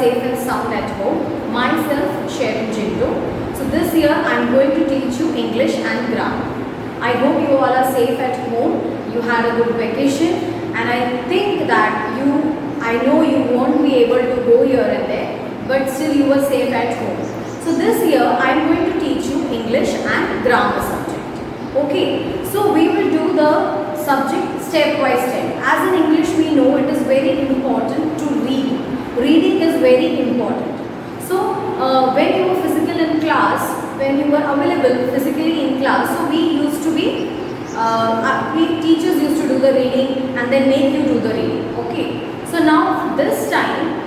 safe and sound at home. Myself, Sharon Jinto. So this year I am going to teach you English and grammar. I hope you all are safe at home. You had a good vacation, and I think that I know you won't be able to go here and there, but still you were safe at home. So this year I am going to teach you English and grammar subject. Okay, so we will do the subject step by step. As in English we know it is very important to read. Reading is very important. So when you were physical in class, when you were available physically in class, so we used to be, teachers used to do the reading and then make you do the reading. Okay. So now this time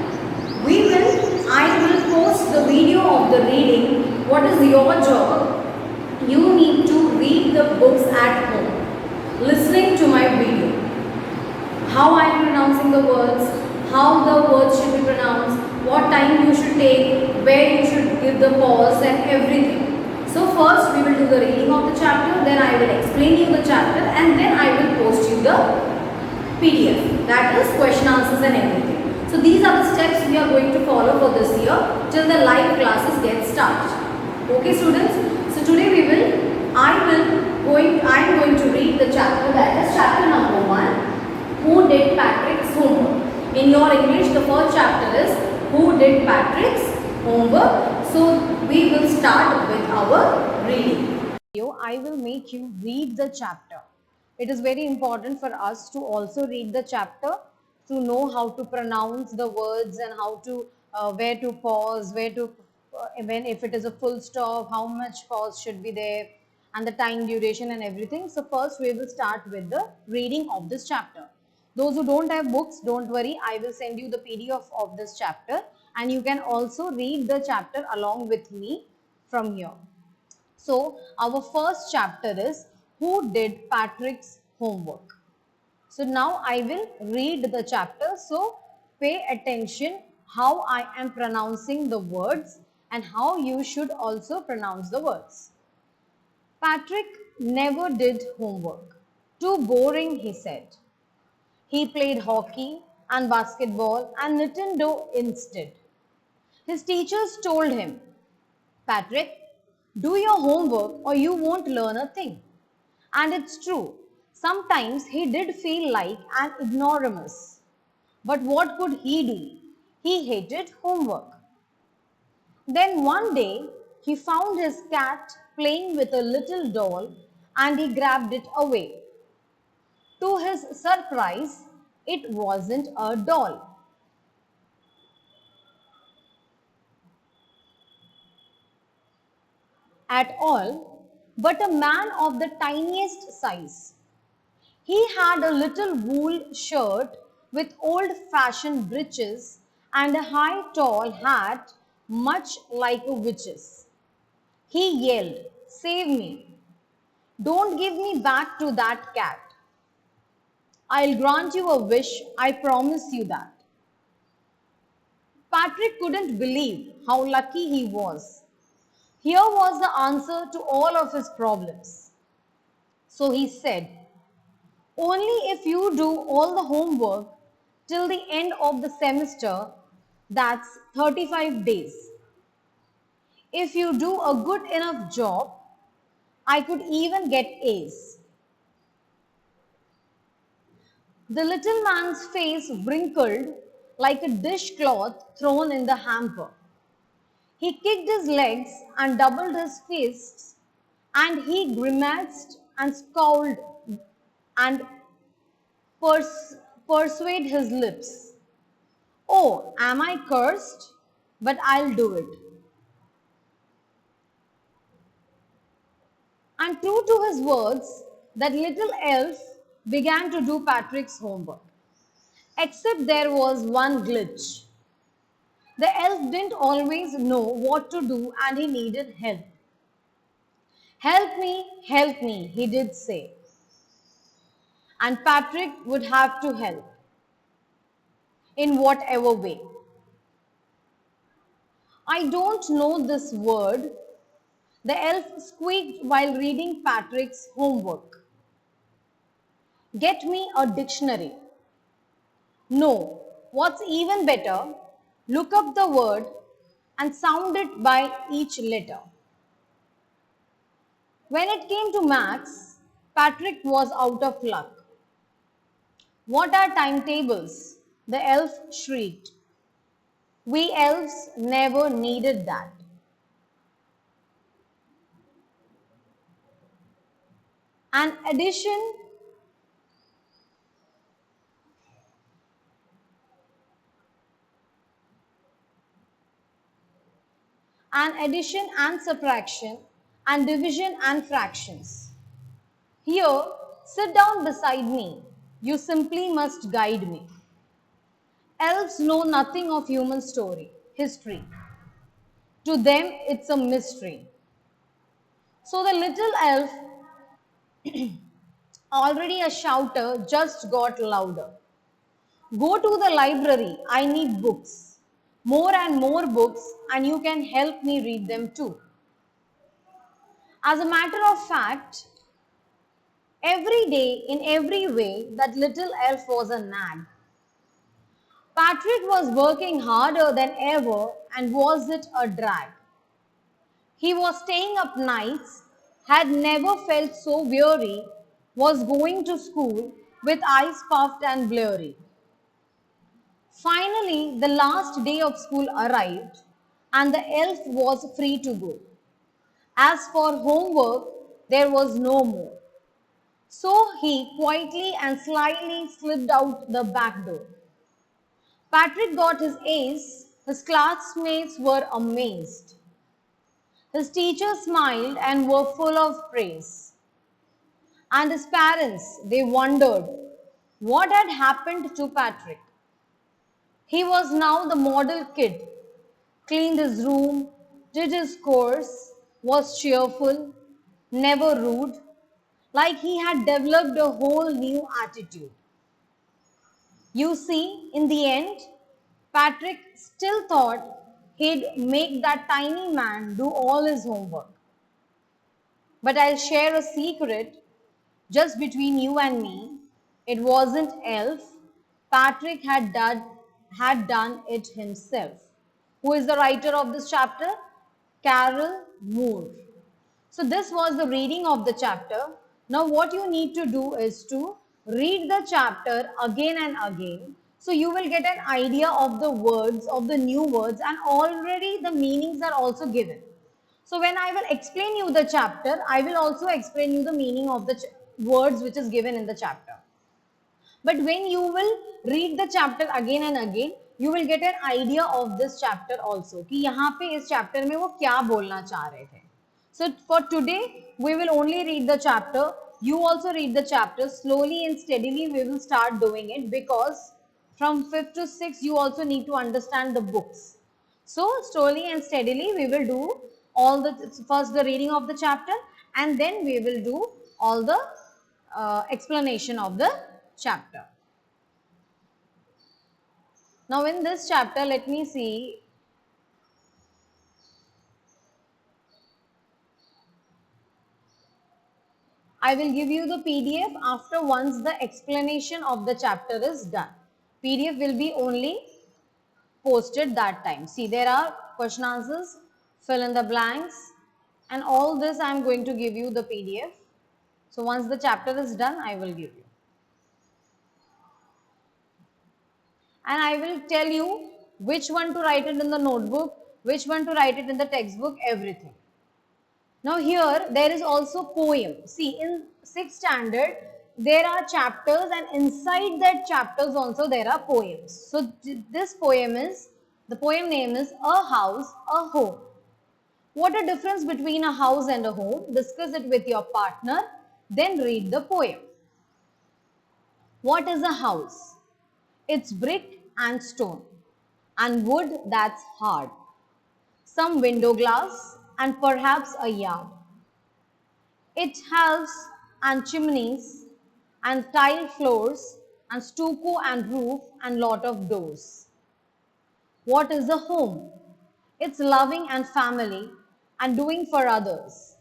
I will post the video of the reading. What is your job? You need to read the books at home, listening to my video. How I am pronouncing the words, how the words should be pronounced, what time you should take, where you should give the pause and everything. So first we will do the reading of the chapter, then I will explain you the chapter, and then I will post you the PDF, that is question answers and everything. So these are the steps we are going to follow for this year till the live classes get started. Okay students, so today I am going to read the chapter, that is chapter number 1, Who Did Patrick's Homework. In your English, the first chapter is Who Did Patrick's Homework. So we will start with our reading. I will make you read the chapter. It is very important for us to also read the chapter to know how to pronounce the words and how to where to pause, if it is a full stop, how much pause should be there, and the time duration and everything. So first we will start with the reading of this chapter. Those who don't have books, don't worry, I will send you the PDF of this chapter and you can also read the chapter along with me from here. So our first chapter is Who Did Patrick's Homework. So now I will read the chapter. So pay attention how I am pronouncing the words and how you should also pronounce the words. Patrick never did homework. Too boring, he said. He played hockey and basketball and Nintendo instead. His teachers told him, Patrick, do your homework or you won't learn a thing. And it's true, sometimes he did feel like an ignoramus. But what could he do? He hated homework. Then one day, he found his cat playing with a little doll and he grabbed it away. To his surprise, it wasn't a doll. At all, but a man of the tiniest size. He had a little wool shirt with old-fashioned breeches and a high tall hat much like a witch's. He yelled, "Save me! Don't give me back to that cat. I'll grant you a wish, I promise you that." Patrick couldn't believe how lucky he was. Here was the answer to all of his problems. So he said, only if you do all the homework till the end of the semester, that's 35 days. If you do a good enough job, I could even get A's. The little man's face wrinkled like a dishcloth thrown in the hamper. He kicked his legs and doubled his fists, and he grimaced and scowled and persuade his lips. Oh, am I cursed? But I'll do it. And true to his words, that little elf began to do Patrick's homework. Except there was one glitch. The elf didn't always know what to do and he needed help. Help me, he did say. And Patrick would have to help in whatever way. I don't know this word, the elf squeaked while reading Patrick's homework. Get me a dictionary. No, what's even better, Look up the word and sound it by each letter. When it came to Max, Patrick was out of luck. What are timetables? The elf shrieked. We elves never needed that. An addition, and subtraction, and division and fractions. Here, sit down beside me. You simply must guide me. Elves know nothing of human history. To them, it's a mystery. So the little elf, already a shouter, just got louder. Go to the library. I need books. More and more books, and you can help me read them too. As a matter of fact, every day, in every way, that little elf was a nag. Patrick was working harder than ever, and was it a drag? He was staying up nights, had never felt so weary, was going to school with eyes puffed and blurry. Finally, the last day of school arrived, and the elf was free to go. As for homework, there was no more. So he quietly and slyly slipped out the back door. Patrick got his A's. His classmates were amazed. His teachers smiled and were full of praise. And his parents, they wondered what had happened to Patrick. He was now the model kid, cleaned his room, did his course, was cheerful, never rude, like he had developed a whole new attitude. You see, in the end, Patrick still thought he'd make that tiny man do all his homework. But I'll share a secret just between you and me. It wasn't Elf. Patrick had done it himself. Who is the writer of this chapter? Carol Moore. So this was the reading of the chapter. Now what you need to do is to read the chapter again and again. So you will get an idea of the words, of the new words, and already the meanings are also given. So when I will explain you the chapter, I will also explain you the meaning of the words which is given in the chapter. But when you will read the chapter again and again, you will get an idea of this chapter also कि यहाँ पे इस chapter में वो क्या बोलना चाह रहे थे. So for today, we will only read the chapter. You also read the chapter slowly and steadily. We will start doing it because from 5th to 6th, you also need to understand the books. So slowly and steadily, we will do all the first the reading of the chapter, and then we will do all the explanation of the chapter. Now in this chapter, let me see. I will give you the PDF after once the explanation of the chapter is done. PDF will be only posted that time. See, there are question answers, fill in the blanks, and all this I am going to give you the PDF. So once the chapter is done, I will give you. And I will tell you which one to write it in the notebook, which one to write it in the textbook, everything. Now here there is also poem. See, in 6th standard there are chapters, and inside that chapters also there are poems. So this poem is, the poem name is A House, a Home. What a difference between a house and a home. Discuss it with your partner, then read the poem. What is a house? It's brick and stone and wood that's hard. Some window glass and perhaps a yard. It has and chimneys and tile floors and stucco and roof and lot of doors. What is a home? It's loving and family and doing for others.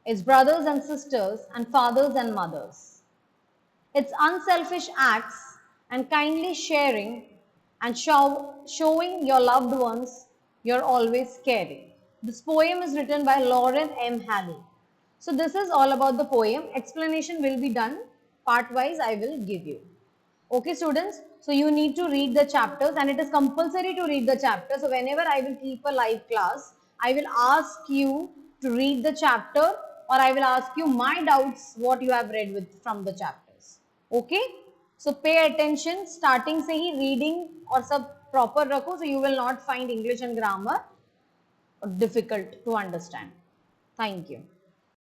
It's brothers and sisters and fathers and mothers. It's unselfish acts and kindly sharing and showing your loved ones you're always caring. This poem is written by Lauren M. Halley. So this is all about the poem. Explanation will be done part wise. I will give you. Okay, students. So you need to read the chapters, and it is compulsory to read the chapter. So whenever I will keep a live class, I will ask you to read the chapter, or I will ask you my doubts what you have read with from the chapters. Okay. So pay attention. Starting से ही reading और सब proper रखो, so you will not find English and grammar difficult to understand. Thank you.